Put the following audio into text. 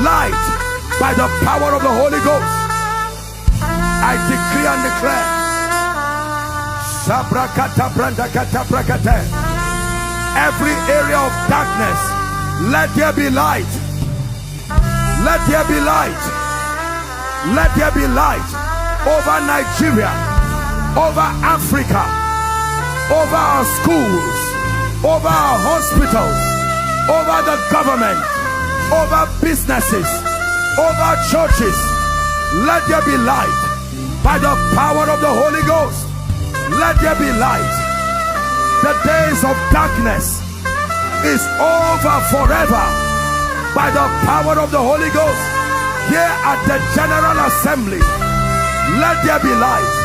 light by the power of the Holy Ghost. I decree and declare, every area of darkness, let there be light. Let there be light. Let there be light over Nigeria, over Africa, over our schools, over our hospitals, over the government, over businesses, over churches. Let there be light by the power of the Holy Ghost. Let there be light. The days of darkness is over forever by the power of the Holy Ghost. Here at the General Assembly, let there be light.